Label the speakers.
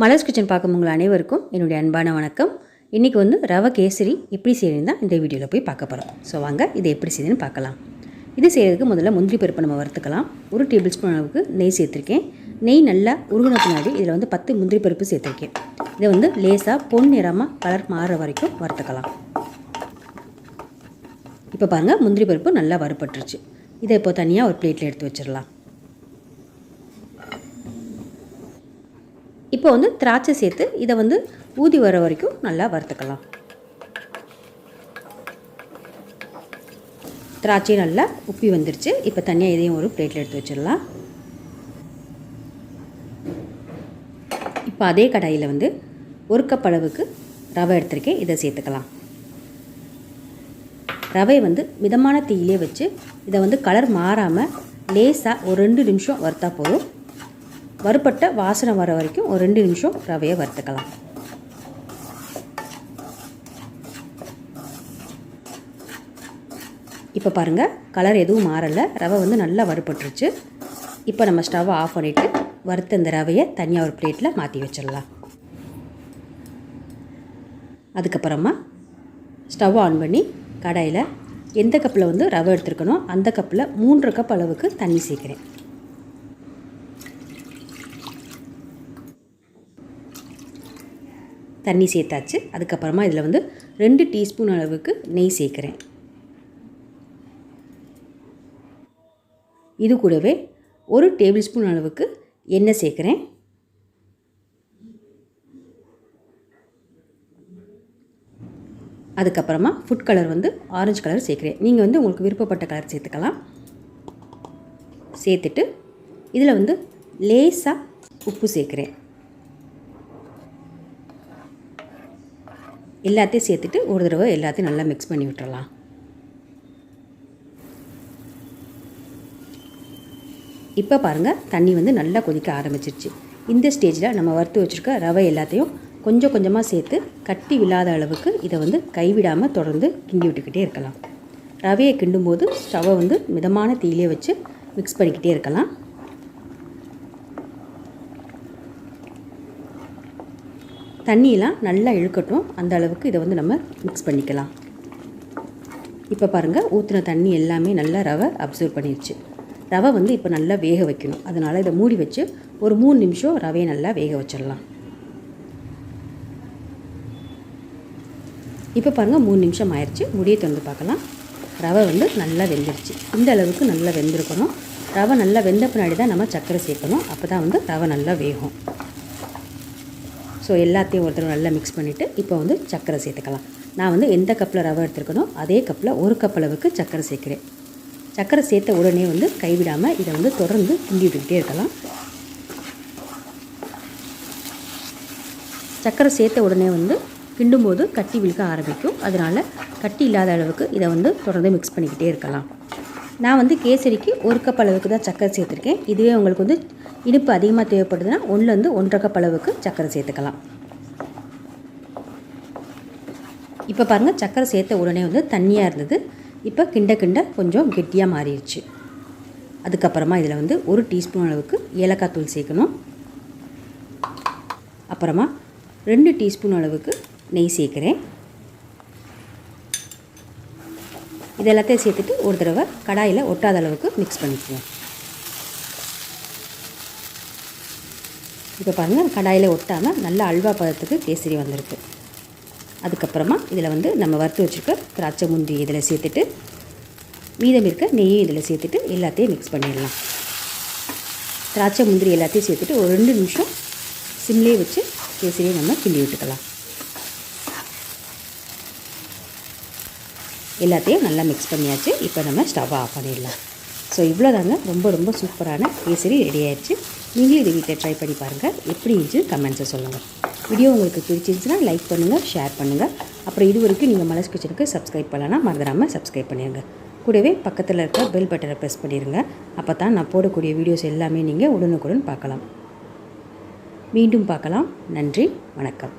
Speaker 1: Malar's kitchen பார்க்கும் உங்கள் அனைவருக்கும் என்னுடைய அன்பான வணக்கம். இன்றைக்கி வந்து ரவை கேசரி எப்படி செய்யணுன்னு தான் இந்த வீடியோவில் போய் பார்க்க போகிறோம். ஸோ வாங்க இதை எப்படி செய்யணுன்னு பார்க்கலாம். இது செய்கிறதுக்கு முதல்ல முந்திரி பருப்பு நம்ம வறுத்துக்கலாம். 1 டேபிள் ஸ்பூன் அளவுக்கு நெய் சேர்த்துருக்கேன். நெய் நல்லா உருகுன பின்னாடி இதில் வந்து 10 முந்திரி பருப்பு சேர்த்துருக்கேன். இதை வந்து லேசாக பொன் நிறமாக கலர் மாறுற வரைக்கும் வறுத்துக்கலாம். இப்போ பாருங்கள், முந்திரி பருப்பு நல்லா வறுப்பட்டுருச்சு. இதை இப்போ தனியாக ஒரு பிளேட்டில் எடுத்து வச்சிடலாம். இப்போ வந்து திராட்சை சேர்த்து இதை வந்து ஊதி வர வரைக்கும் நல்லா வறுத்துக்கலாம். திராட்சையும் நல்லா உப்பி வந்துருச்சு. இப்போ தனியாக இதையும் ஒரு பிளேட்டில் எடுத்து வச்சிடலாம். இப்போ அதே கடாயில் வந்து 1 கப் அளவுக்கு ரவை எடுத்துருக்கேன். இதை சேர்த்துக்கலாம். ரவை வந்து மிதமான தீயிலே வச்சு இதை வந்து கலர் மாறாமல் லேசாக ஒரு 2 நிமிஷம் வறுத்தா போதும். வறுப்பட்ட வாசனை வர வரைக்கும் ஒரு 2 நிமிஷம் ரவையை வறுத்துக்கலாம். இப்போ பாருங்கள், கலர் எதுவும் மாறலை. ரவை வந்து நல்லா வறுப்பட்டுருச்சு. இப்போ நம்ம ஸ்டவ்வை ஆஃப் பண்ணிவிட்டு வறுத்த இந்த ரவையை தனியாக ஒரு பிளேட்டில் மாற்றி வச்சிடலாம். அதுக்கப்புறமா ஸ்டவ் ஆன் பண்ணி கடாயில் எந்த கப்பில் வந்து ரவை எடுத்துருக்கணும் அந்த கப்பில் 3 கப் அளவுக்கு தண்ணி சேர்க்குறேன். தண்ணி சேர்த்தாச்சு. அதுக்கப்புறமா இதில் வந்து 2 டீஸ்பூன் அளவுக்கு நெய் சேர்க்குறேன். இது கூடவே 1 டேபிள் ஸ்பூன் அளவுக்கு எண்ணெய் சேர்க்குறேன். அதுக்கப்புறமா ஃபுட் கலர் வந்து ஆரஞ்சு கலர் சேர்க்குறேன். நீங்கள் வந்து உங்களுக்கு விருப்பப்பட்ட கலர் சேர்த்துக்கலாம். சேர்த்துட்டு இதில் வந்து லேசாக உப்பு சேர்க்குறேன். எல்லாத்தையும் சேர்த்துட்டு ஒரு தடவை எல்லாத்தையும் நல்லா மிக்ஸ் பண்ணி விட்டுறலாம். இப்போ பாருங்கள், தண்ணி வந்து நல்லா கொதிக்க ஆரம்பிச்சிருச்சு. இந்த ஸ்டேஜில் நம்ம வறுத்து வச்சுருக்க ரவை எல்லாத்தையும் கொஞ்சம் கொஞ்சமாக சேர்த்து கட்டி விழாத அளவுக்கு இதை வந்து கைவிடாமல் தொடர்ந்து கிண்டி விட்டுக்கிட்டே இருக்கலாம். ரவையை கிண்டும்போது ஸ்டவ்வை வந்து மிதமான தீயிலே வச்சு மிக்ஸ் பண்ணிக்கிட்டே இருக்கலாம். தண்ணியெலாம் நல்லா இழுக்கட்டும், அந்த அளவுக்கு இதை வந்து நம்ம மிக்ஸ் பண்ணிக்கலாம். இப்போ பாருங்கள், ஊற்றின தண்ணி எல்லாமே நல்லா ரவை அப்சர்வ் பண்ணிடுச்சு. ரவை வந்து இப்போ நல்லா வேக வைக்கணும். அதனால் இதை மூடி வச்சு ஒரு 3 நிமிஷம் ரவையை நல்லா வேக வச்சிடலாம். இப்போ பாருங்கள், 3 நிமிஷம் ஆயிடுச்சு. முடியை திறந்து பார்க்கலாம். ரவை வந்து நல்லா வெந்துருச்சு. இந்த அளவுக்கு நல்லா வெந்திருக்கணும். ரவை நல்லா வெந்த பின்னாடி தான் நம்ம சர்க்கரை சேர்க்கணும். அப்போ தான் வந்து ரவை நல்லா வேகும். ஸோ எல்லாத்தையும் ஒருத்தர் நல்லா மிக்ஸ் பண்ணிவிட்டு இப்போ வந்து சர்க்கரை சேர்த்துக்கலாம். நான் வந்து எந்த கப்பில் ரவை எடுத்துருக்கணும் அதே கப்பில் 1 கப் அளவுக்கு சர்க்கரை சேர்க்குறேன். சர்க்கரை சேர்த்த உடனே வந்து கைவிடாமல் இதை வந்து தொடர்ந்து கிண்டி விட்டுக்கிட்டே இருக்கலாம். சர்க்கரை சேர்த்த உடனே வந்து கிண்டும்போது கட்டி விழுக்க ஆரம்பிக்கும். அதனால் கட்டி இல்லாத அளவுக்கு இதை வந்து தொடர்ந்து மிக்ஸ் பண்ணிக்கிட்டே இருக்கலாம். நான் வந்து கேசரிக்கு 1 கப் அளவுக்கு தான் சர்க்கரை சேர்த்துருக்கேன். இதுவே உங்களுக்கு வந்து இனிப்பு அதிகமாக தேவைப்படுதுன்னா 1லேருந்து 1.5 கப் அளவுக்கு சர்க்கரை சேர்த்துக்கலாம். இப்போ பாருங்கள், சர்க்கரை சேர்த்த உடனே வந்து தண்ணியாக இருந்தது. இப்போ கிண்ட கிண்ட கொஞ்சம் கெட்டியாக மாறிடுச்சு. அதுக்கப்புறமா இதில் வந்து 1 டீஸ்பூன் அளவுக்கு ஏலக்காய் தூள் சேர்க்கணும். அப்புறமா 2 டீஸ்பூன் அளவுக்கு நெய் சேர்க்குறேன். இது எல்லாத்தையும் சேர்த்துட்டு ஒரு தடவை கடாயில் ஒட்டாத அளவுக்கு மிக்ஸ் பண்ணிக்குவோம். இப்போ பாருங்கள், கடாயில் ஒட்டாமல் நல்ல அல்வா பதத்துக்கு கேசரி வந்திருக்கு. அதுக்கப்புறமா இதில் வந்து நம்ம வறுத்து வச்சுருக்க திராட்சை முந்திரி இதில் சேர்த்துட்டு மீதம் இருக்க நெய்யும் இதில் சேர்த்துட்டு எல்லாத்தையும் மிக்ஸ் பண்ணிடலாம். திராட்சை முந்திரி எல்லாத்தையும் சேர்த்துட்டு ஒரு 2 நிமிஷம் சிம்லேயே வச்சு கேசரியை நம்ம கிண்டி விட்டுக்கலாம். எல்லாத்தையும் நல்லா மிக்ஸ் பண்ணியாச்சு. இப்போ நம்ம ஸ்டவ்வை ஆஃப் பண்ணிடலாம். ஸோ இவ்வளோதாங்க, ரொம்ப சூப்பரான கேசரி ரெடி ஆயிடுச்சு. நீங்களும் இதை வீட்டில் ட்ரை பண்ணி பாருங்கள். எப்படி இருந்துச்சு கமெண்ட்ஸை சொல்லுங்கள். வீடியோ உங்களுக்கு பிடிச்சிருந்துச்சுன்னா லைக் பண்ணுங்கள், ஷேர் பண்ணுங்கள். அப்புறம் இது வரைக்கும் நீங்கள் மலர்ஸ் கிச்சனுக்கு சப்ஸ்கிரைப் பண்ணலன்னா மறந்துடாமல் சப்ஸ்கிரைப் பண்ணிடுங்க. கூடவே பக்கத்தில் இருக்க பெல் பட்டனை ப்ரெஸ் பண்ணிடுங்க. அப்போ தான் நான் போடக்கூடிய வீடியோஸ் எல்லாமே நீங்கள் உடனுக்குடன் பார்க்கலாம். மீண்டும் பார்க்கலாம். நன்றி, வணக்கம்.